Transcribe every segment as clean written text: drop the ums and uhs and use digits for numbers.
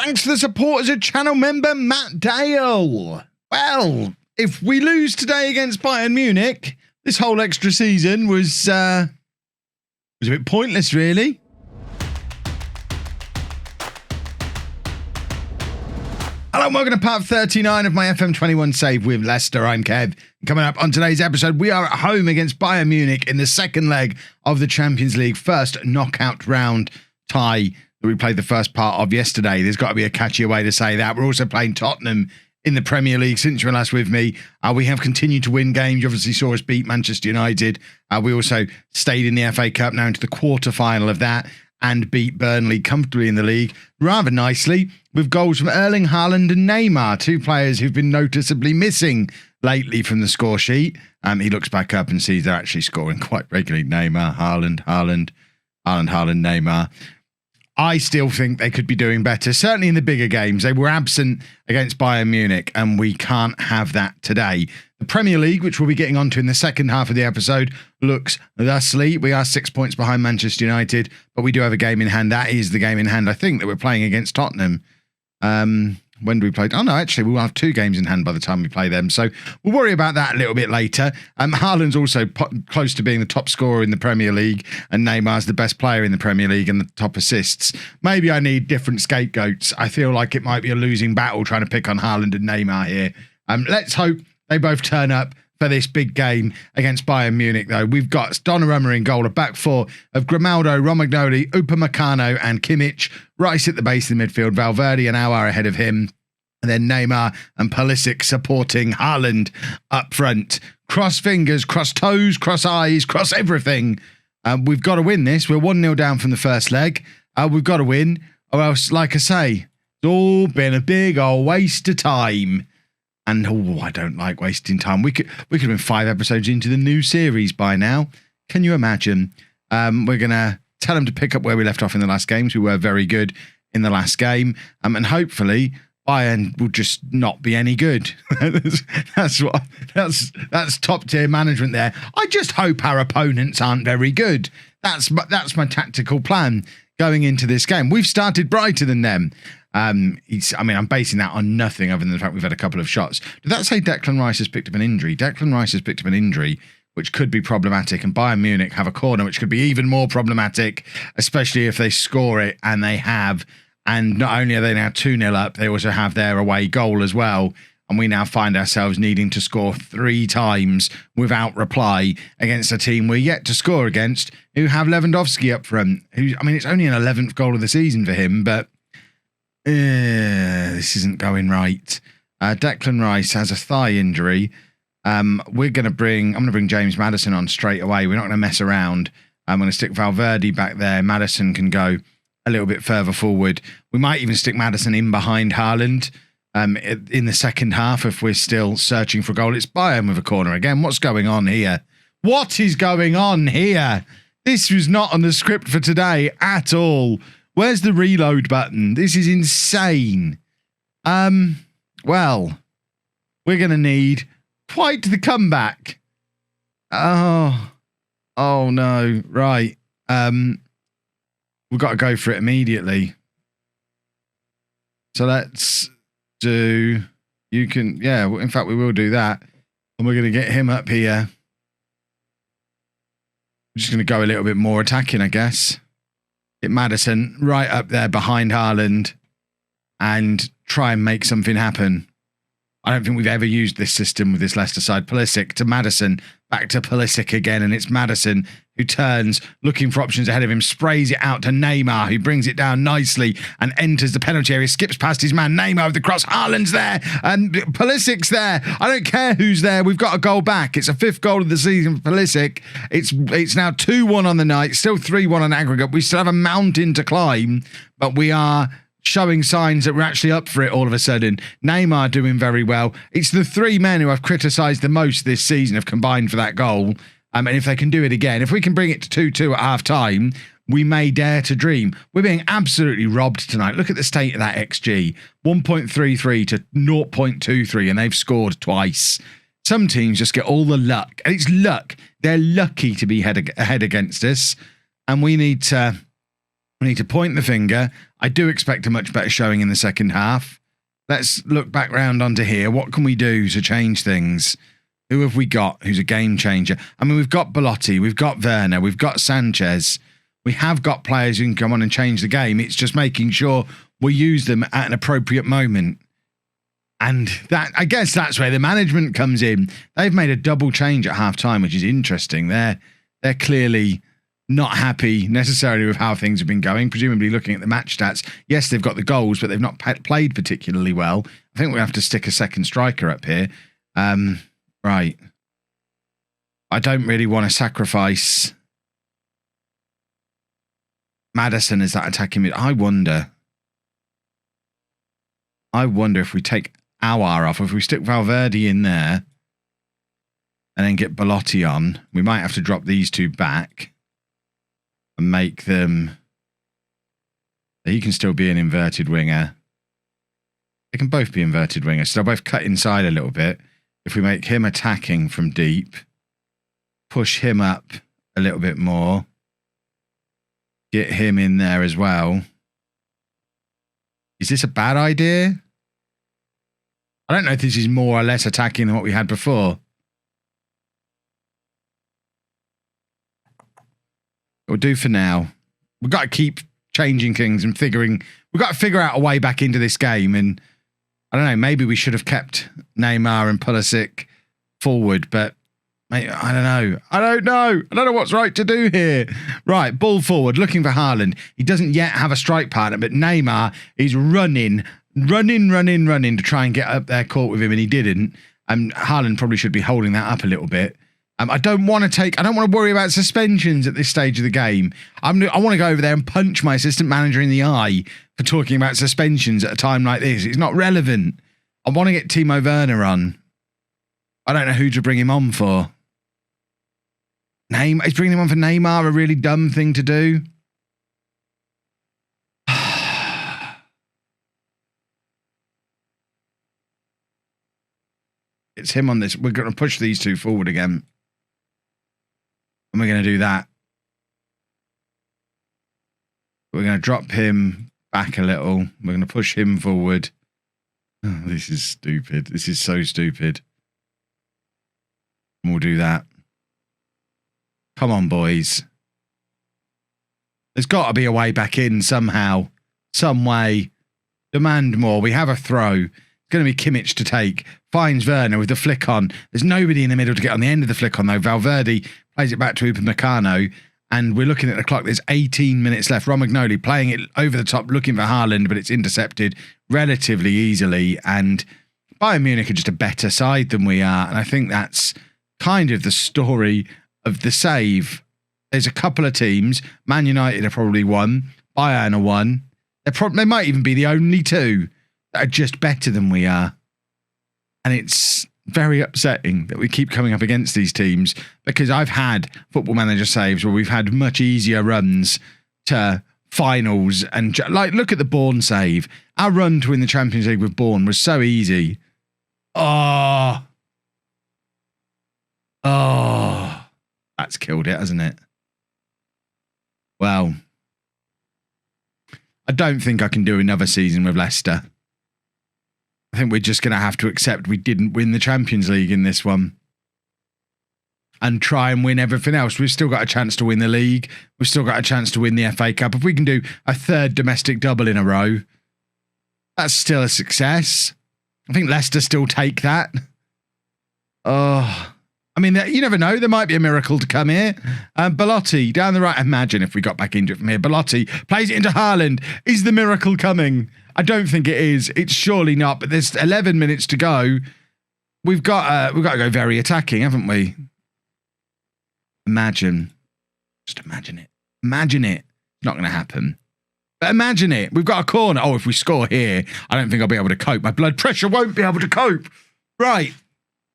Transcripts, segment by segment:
Thanks to the support as a channel member, Matt Dale. Well, if we lose today against Bayern Munich, this whole extra season was a bit pointless, really. Hello and welcome to part 39 of my FM21 save with Leicester. I'm Kev. Coming up on today's episode, we are at home against Bayern Munich in the second leg of the Champions League first knockout round tie that we played the first part of yesterday. There's got to be a catchier way to say that. We're also playing Tottenham in the Premier League since you were last with me. We have continued to win games. You obviously saw us beat Manchester United. We also stayed in the FA Cup now into the quarter-final of that and beat Burnley comfortably in the league rather nicely with goals from Erling Haaland and Neymar, two players who've been noticeably missing lately from the score sheet. He looks back up and sees they're actually scoring quite regularly. Neymar, Haaland, Neymar. I still think they could be doing better, certainly in the bigger games. They were absent against Bayern Munich, and we can't have that today. The Premier League, which we'll be getting onto in the second half of the episode, looks thusly. We are 6 points behind Manchester United, but we do have a game in hand. That is the game in hand, I think, that we're playing against Tottenham. When do we play? Oh, no, actually, we'll have two games in hand by the time we play them. So we'll worry about that a little bit later. Haaland's also close to being the top scorer in the Premier League, and Neymar's the best player in the Premier League and the top assists. Maybe I need different scapegoats. I feel like it might be a losing battle trying to pick on Haaland and Neymar here. Let's hope they both turn up for this big game against Bayern Munich, though. We've got Donnarumma in goal, a back four of Grimaldo, Romagnoli, Upamecano and Kimmich. Rice at the base of the midfield, Valverde an hour ahead of him. And then Neymar and Pulisic supporting Haaland up front. Cross fingers, cross toes, cross eyes, cross everything. We've got to win this. We're 1-0 down from the first leg. We've got to win, or else, like I say, it's all been a big old waste of time. And I don't like wasting time. We could have been 5 episodes into the new series by now. Can you imagine? We're going to tell them to pick up where we left off in the last games. We were very good in the last game. And hopefully Bayern will just not be any good. That's top tier management there. I just hope our opponents aren't very good. That's my tactical plan going into this game. We've started brighter than them. I'm basing that on nothing other than the fact we've had a couple of shots. Did that say Declan Rice has picked up an injury? Declan Rice has picked up an injury, which could be problematic, and Bayern Munich have a corner, which could be even more problematic, especially if they score it, and they have. And not only are they now 2-0 up, they also have their away goal as well. And we now find ourselves needing to score 3 times without reply against a team we're yet to score against, who have Lewandowski up front. It's only an 11th goal of the season for him, but this isn't going right. Declan Rice has a thigh injury. I'm going to bring James Maddison on straight away. We're not going to mess around. I'm going to stick Valverde back there. Maddison can go a little bit further forward. We might even stick Maddison in behind Haaland in the second half if we're still searching for a goal. It's Bayern with a corner again. What's going on here? What is going on here? This was not on the script for today at all. Where's the reload button? This is insane. Well, we're going to need quite the comeback. Oh no. Right. We've got to go for it immediately. So let's do, in fact, we will do that. And we're going to get him up here. We're just going to go a little bit more attacking, I guess. Get Maddison right up there behind Haaland and try and make something happen. I don't think we've ever used this system with this Leicester side. Pulisic to Maddison, back to Pulisic again, and it's Maddison who turns, looking for options ahead of him, sprays it out to Neymar, who brings it down nicely and enters the penalty area, skips past his man, Neymar with the cross, Haaland's there, and Pulisic's there. I don't care who's there, we've got a goal back. It's a 5th goal of the season for Pulisic. It's now 2-1 on the night, still 3-1 on aggregate. We still have a mountain to climb, but we are showing signs that we're actually up for it all of a sudden. Neymar doing very well. It's the 3 men who I've criticised the most this season have combined for that goal. And if they can do it again, if we can bring it to 2-2 at half time, we may dare to dream. We're being absolutely robbed tonight. Look at the state of that XG. 1.33 to 0.23, and they've scored twice. Some teams just get all the luck. And it's luck. They're lucky to be ahead against us. And we need to We need to point the finger. I do expect a much better showing in the second half. Let's look back round onto here. What can we do to change things? Who have we got who's a game changer? I mean, we've got Belotti, we've got Werner, we've got Sanchez. We have got players who can come on and change the game. It's just making sure we use them at an appropriate moment. And that, I guess that's where the management comes in. They've made a double change at half-time, which is interesting. They're clearly not happy necessarily with how things have been going, presumably looking at the match stats. Yes, they've got the goals, but they've not played particularly well. I think we have to stick a second striker up here. Right. I don't really want to sacrifice Maddison as that attacking mid. I wonder if we take Aouar off, if we stick Valverde in there and then get Belotti on, we might have to drop these two back and make them... He can still be an inverted winger. They can both be inverted wingers, so they'll both cut inside a little bit. If we make him attacking from deep, push him up a little bit more, get him in there as well. Is this a bad idea? I don't know if this is more or less attacking than what we had before. We'll do for now. We've got to keep changing things and figuring... We've got to figure out a way back into this game. And I don't know, maybe we should have kept Neymar and Pulisic forward, but mate, I don't know. I don't know what's right to do here. Right, ball forward, looking for Haaland. He doesn't yet have a strike partner, but Neymar is running to try and get up there caught with him, and he didn't. Haaland probably should be holding that up a little bit. I don't want to worry about suspensions at this stage of the game. I want to go over there and punch my assistant manager in the eye for talking about suspensions at a time like this. It's not relevant. I want to get Timo Werner on. I don't know who to bring him on for. Is bringing him on for Neymar a really dumb thing to do? It's him on this. We're going to push these two forward again. And we're going to do that. We're going to drop him back a little. We're going to push him forward. Oh, this is stupid. This is so stupid. And we'll do that. Come on, boys. There's got to be a way back in somehow. Some way. Demand more. We have a throw. It's going to be Kimmich to take. Finds Werner with the flick on. There's nobody in the middle to get on the end of the flick on, though. Valverde plays it back to Upamecano. And we're looking at the clock. There's 18 minutes left. Romagnoli playing it over the top, looking for Haaland, but it's intercepted relatively easily. And Bayern Munich are just a better side than we are. And I think that's kind of the story of the save. There's a couple of teams. Man United are probably one. Bayern are one. They might even be the only two that are just better than we are. And it's very upsetting that we keep coming up against these teams, because I've had Football Manager saves where we've had much easier runs to finals. And like, look at the Bourne save. Our run to win the Champions League with Bourne was so easy. Oh, that's killed it, hasn't it? Well, I don't think I can do another season with Leicester. I think we're just going to have to accept we didn't win the Champions League in this one and try and win everything else. We've still got a chance to win the league. We've still got a chance to win the FA Cup. If we can do a third domestic double in a row, that's still a success. I think Leicester still take that. Oh, I mean, you never know. There might be a miracle to come here. Belotti down the right. Imagine if we got back into it from here. Belotti plays it into Haaland. Is the miracle coming? I don't think it is. It's surely not. But there's 11 minutes to go. We've got to go very attacking, haven't we? Imagine. Just imagine it. Imagine it. It's not going to happen. But imagine it. We've got a corner. Oh, if we score here, I don't think I'll be able to cope. My blood pressure won't be able to cope. Right.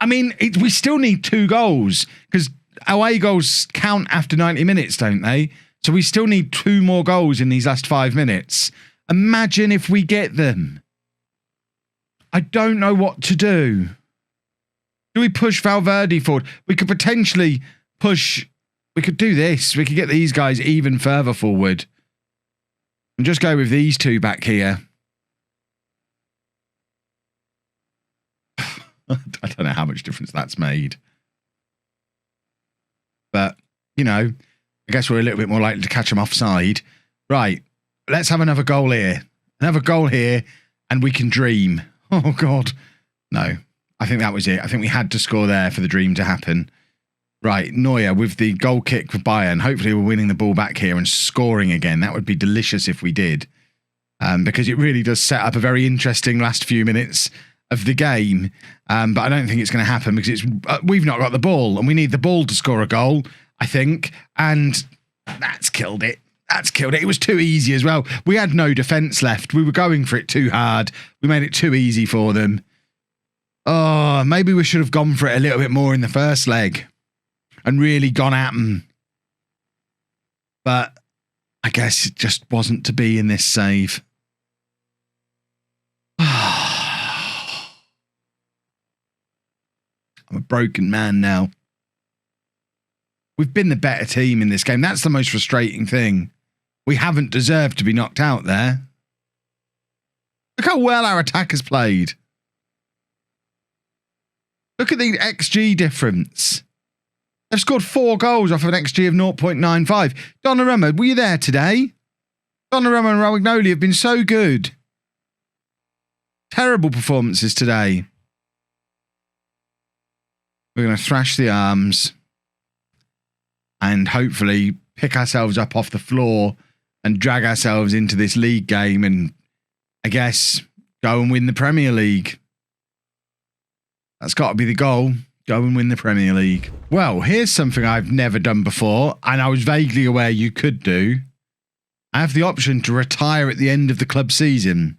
I mean, we still need 2 goals, because away goals count after 90 minutes, don't they? So we still need 2 more goals in these last 5 minutes. Imagine if we get them. I don't know what to do. Do we push Valverde forward? We could potentially push... We could do this. We could get these guys even further forward. And just go with these two back here. I don't know how much difference that's made. But, you know, I guess we're a little bit more likely to catch them offside. Right, let's have another goal here. Another goal here, and we can dream. Oh, God. No, I think that was it. I think we had to score there for the dream to happen. Right, Neuer with the goal kick for Bayern. Hopefully we're winning the ball back here and scoring again. That would be delicious if we did. Because it really does set up a very interesting last few minutes of the game. But I don't think it's going to happen because we've not got the ball and we need the ball to score a goal, I think. And that's killed it. That's killed it. It was too easy as well. We had no defence left. We were going for it too hard. We made it too easy for them. Oh, maybe we should have gone for it a little bit more in the first leg and really gone at them. But I guess it just wasn't to be in this save. I'm a broken man now. We've been the better team in this game. That's the most frustrating thing. We haven't deserved to be knocked out there. Look how well our attack has played. Look at the XG difference. They've scored 4 goals off of an XG of 0.95. Donnarumma, were you there today? Donnarumma and Romagnoli have been so good. Terrible performances today. We're going to thrash the arms and hopefully pick ourselves up off the floor and drag ourselves into this league game and, I guess, go and win the Premier League. That's got to be the goal. Go and win the Premier League. Well, here's something I've never done before, and I was vaguely aware you could do. I have the option to retire at the end of the club season.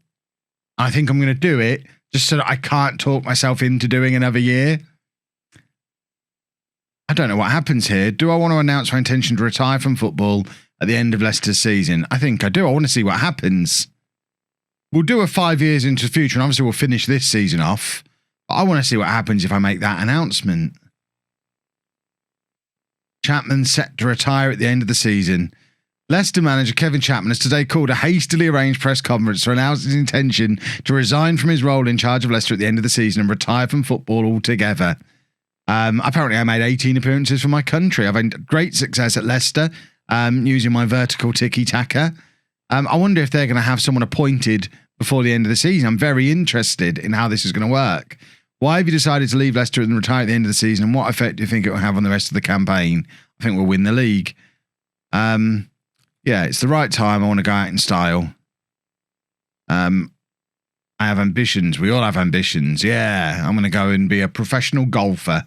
I think I'm going to do it just so that I can't talk myself into doing another year. I don't know what happens here. Do I want to announce my intention to retire from football at the end of Leicester's season? I think I do. I want to see what happens. We'll do a 5 years into the future, and obviously we'll finish this season off. But I want to see what happens if I make that announcement. Chapman set to retire at the end of the season. Leicester manager Kevin Chapman has today called a hastily arranged press conference to announce his intention to resign from his role in charge of Leicester at the end of the season and retire from football altogether. Apparently I made 18 appearances for my country. I've had great success at Leicester using my vertical tiki-taka. I wonder if they're going to have someone appointed before the end of the season. I'm very interested in how this is going to work. Why have you decided to leave Leicester and retire at the end of the season? And what effect do you think it will have on the rest of the campaign? I think we'll win the league. Yeah, it's the right time. I want to go out in style. I have ambitions. We all have ambitions. Yeah, I'm going to go and be a professional golfer.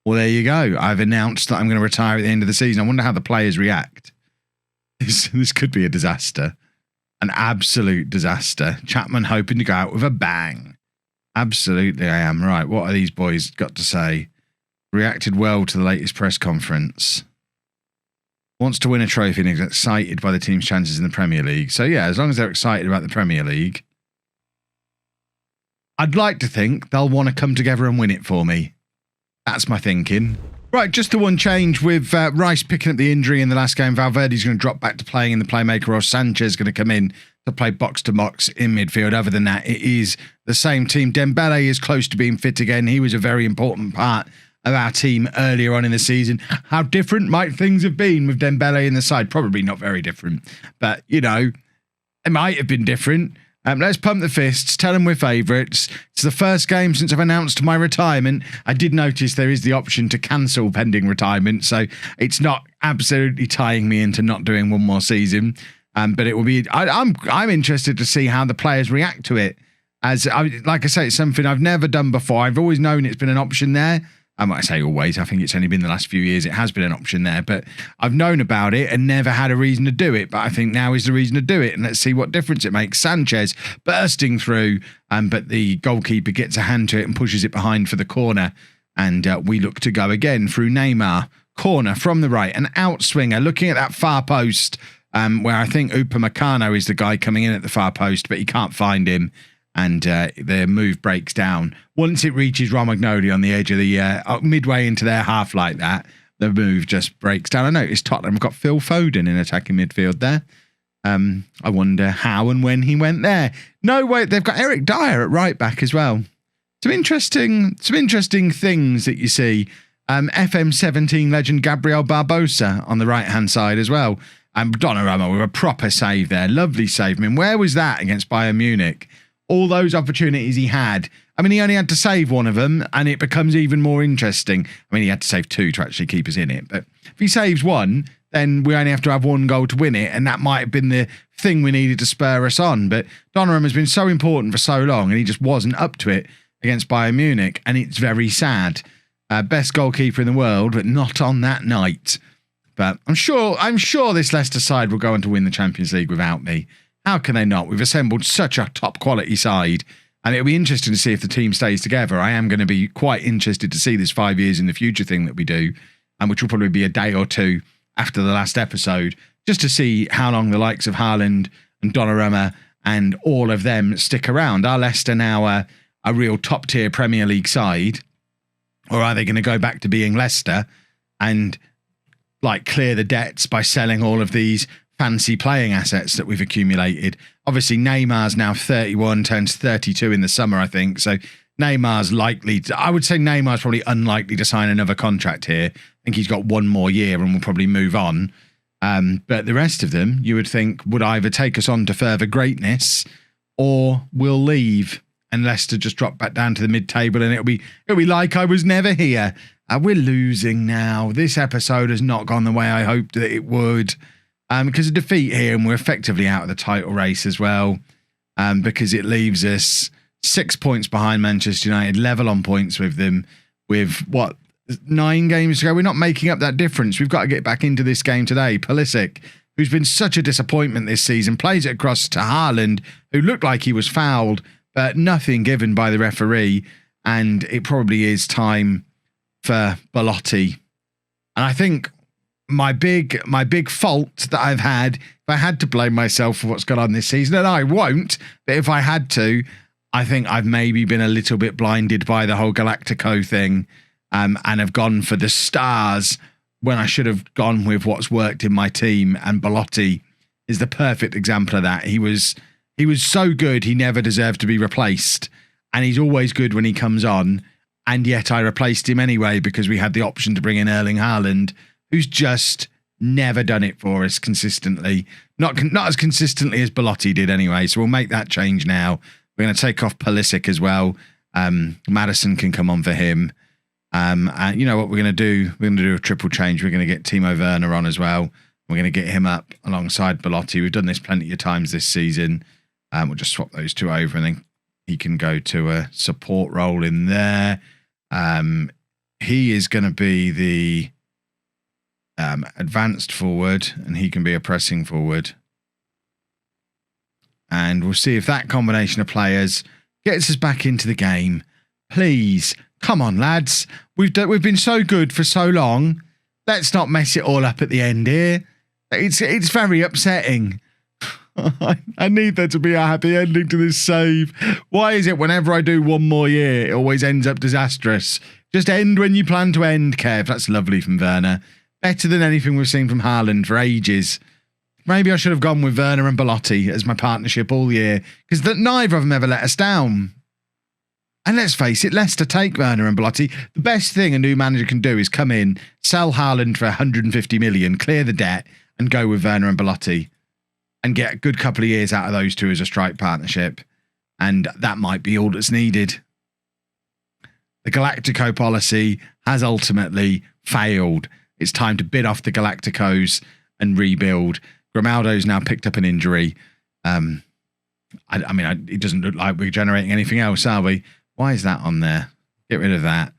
Well, there you go. I've announced that I'm going to retire at the end of the season. I wonder how the players react. This could be a disaster. An absolute disaster. Chapman hoping to go out with a bang. Absolutely, I am. Right, what are these boys got to say? Reacted well to the latest press conference. Wants to win a trophy and is excited by the team's chances in the Premier League. So, yeah, as long as they're excited about the Premier League, I'd like to think they'll want to come together and win it for me. That's my thinking. Right, just the one change with Rice picking up the injury in the last game. Valverde's going to drop back to playing in the playmaker, or Sanchez going to come in to play box-to-box in midfield. Other than that, it is the same team. Dembele is close to being fit again. He was a very important part of our team earlier on in the season. How different might things have been with Dembele in the side? Probably not very different. But, you know, it might have been different. Let's pump the fists, tell them we're favourites. It's the first game since I've announced my retirement. I did notice there is the option to cancel pending retirement, so it's not absolutely tying me into not doing one more season. But it will be. I'm interested to see how the players react to it. Like I say, it's something I've never done before. I've always known it's been an option there. I might say always. I think it's only been the last few years it has been an option there, but I've known about it and never had a reason to do it. But I think now is the reason to do it, and let's see what difference it makes. Sanchez bursting through, but the goalkeeper gets a hand to it and pushes it behind for the corner, and we look to go again through Neymar. Corner from the right, an outswinger looking at that far post, where I think Upamecano is the guy coming in at the far post, but he can't find him. And their move breaks down. Once it reaches Romagnoli on the edge of the midway into their half like that, the move just breaks down. I noticed Tottenham have got Phil Foden in attacking midfield there. I wonder how and when he went there. No, wait, they've got Eric Dyer at right back as well. Some interesting things that you see. FM17 legend Gabriel Barbosa on the right-hand side as well. And Donnarumma with a proper save there. Lovely save. I mean, where was that against Bayern Munich? All those opportunities he had. I mean, he only had to save one of them, and it becomes even more interesting. I mean, he had to save two to actually keep us in it. But if he saves one, then we only have to have one goal to win it, and that might have been the thing we needed to spur us on. But Donnarumma has been so important for so long, and he just wasn't up to it against Bayern Munich, and it's very sad. Best goalkeeper in the world, but not on that night. But I'm sure this Leicester side will go on to win the Champions League without me. How can they not? We've assembled such a top quality side, and it'll be interesting to see if the team stays together. I am going to be quite interested to see this 5 years in the future thing that we do, and which will probably be a day or two after the last episode, just to see how long the likes of Haaland and Donnarumma and all of them stick around. Are Leicester now a real top tier Premier League side? Or are they going to go back to being Leicester and like clear the debts by selling all of these fancy playing assets that we've accumulated? Obviously, Neymar's now 31, turns 32 in the summer, I think. So Neymar's I would say Neymar's probably unlikely to sign another contract here. I think he's got one more year and will probably move on. But the rest of them, you would think, would either take us on to further greatness or will leave. And Leicester just drop back down to the mid-table, and it'll be like I was never here. We're losing now. This episode has not gone the way I hoped that it would, because of defeat here, and we're effectively out of the title race as well, because it leaves us 6 points behind Manchester United, level on points with them, with 9 games to go. We're not making up that difference. We've got to get back into this game today. Pulisic, who's been such a disappointment this season, plays it across to Haaland, who looked like he was fouled, but nothing given by the referee, and it probably is time for Belotti. And I think my big fault that I've had, if I had to blame myself for what's gone on this season, and I won't, but if I had to, I think I've maybe been a little bit blinded by the whole Galactico thing, and have gone for the stars when I should have gone with what's worked in my team, and Belotti is the perfect example of that. He was so good, he never deserved to be replaced. And he's always good when he comes on. And yet I replaced him anyway because we had the option to bring in Erling Haaland, who's just never done it for us consistently. Not as consistently as Belotti did anyway. So we'll make that change now. We're going to take off Pulisic as well. Maddison can come on for him. And you know what we're going to do? We're going to do a triple change. We're going to get Timo Werner on as well. We're going to get him up alongside Belotti. We've done this plenty of times this season. We'll just swap those two over, and then he can go to a support role in there. He is going to be the advanced forward, and he can be a pressing forward. And we'll see if that combination of players gets us back into the game. Please, come on, lads. We've been so good for so long. Let's not mess it all up at the end here. It's very upsetting. I need there to be a happy ending to this save. Why is it whenever I do one more year, it always ends up disastrous? Just end when you plan to end, Kev. That's lovely from Werner. Better than anything we've seen from Haaland for ages. Maybe I should have gone with Werner and Belotti as my partnership all year, because neither of them ever let us down. And let's face it, Leicester take Werner and Belotti. The best thing a new manager can do is come in, sell Haaland for 150 million, clear the debt, and go with Werner and Belotti. And get a good couple of years out of those two as a strike partnership. And that might be all that's needed. The Galactico policy has ultimately failed. It's time to bid off the Galacticos and rebuild. Grimaldo's now picked up an injury. I mean, it doesn't look like we're generating anything else, are we? Why is that on there? Get rid of that.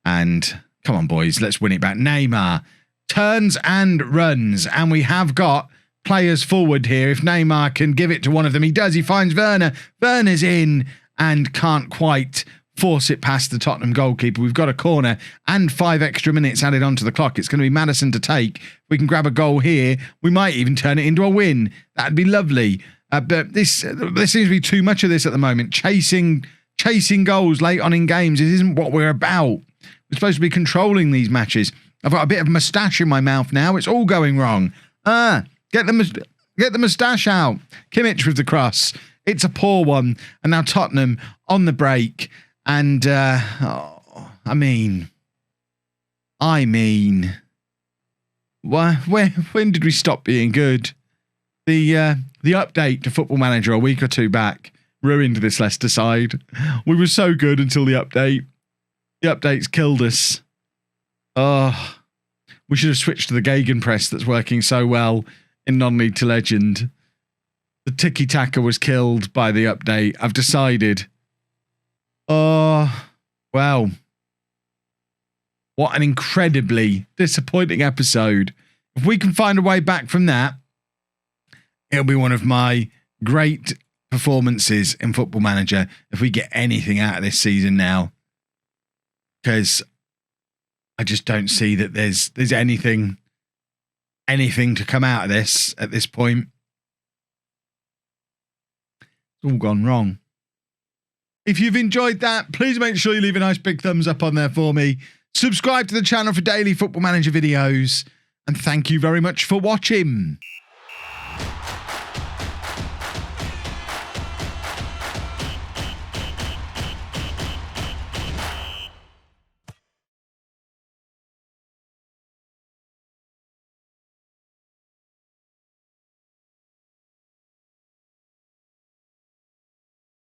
And come on, boys, let's win it back. Neymar turns and runs. And we have got players forward here. If Neymar can give it to one of them, he does. He finds Werner. Werner's in and can't quite force it past the Tottenham goalkeeper. We've got a corner and 5 extra minutes added onto the clock. It's going to be Maddison to take. If we can grab a goal here, we might even turn it into a win. That'd be lovely. But there seems to be too much of this at the moment. Chasing goals late on in games. It isn't what we're about. We're supposed to be controlling these matches. I've got a bit of moustache in my mouth now. It's all going wrong. Get the Get the moustache out. Kimmich with the cross. It's a poor one. And now Tottenham on the break. And, I mean, when did we stop being good? The update to Football Manager a week or two back ruined this Leicester side. We were so good until the update. The update's killed us. Oh, we should have switched to the Gegenpress that's working so well in non-league to legend. The tiki-taka was killed by the update. I've decided. Oh, well. What an incredibly disappointing episode. If we can find a way back from that, it'll be one of my great performances in Football Manager if we get anything out of this season now. Because I just don't see that there's anything to come out of this at this point. It's all gone wrong. If you've enjoyed that, please make sure you leave a nice big thumbs up on there for me. Subscribe to the channel for daily Football Manager videos. And thank you very much for watching.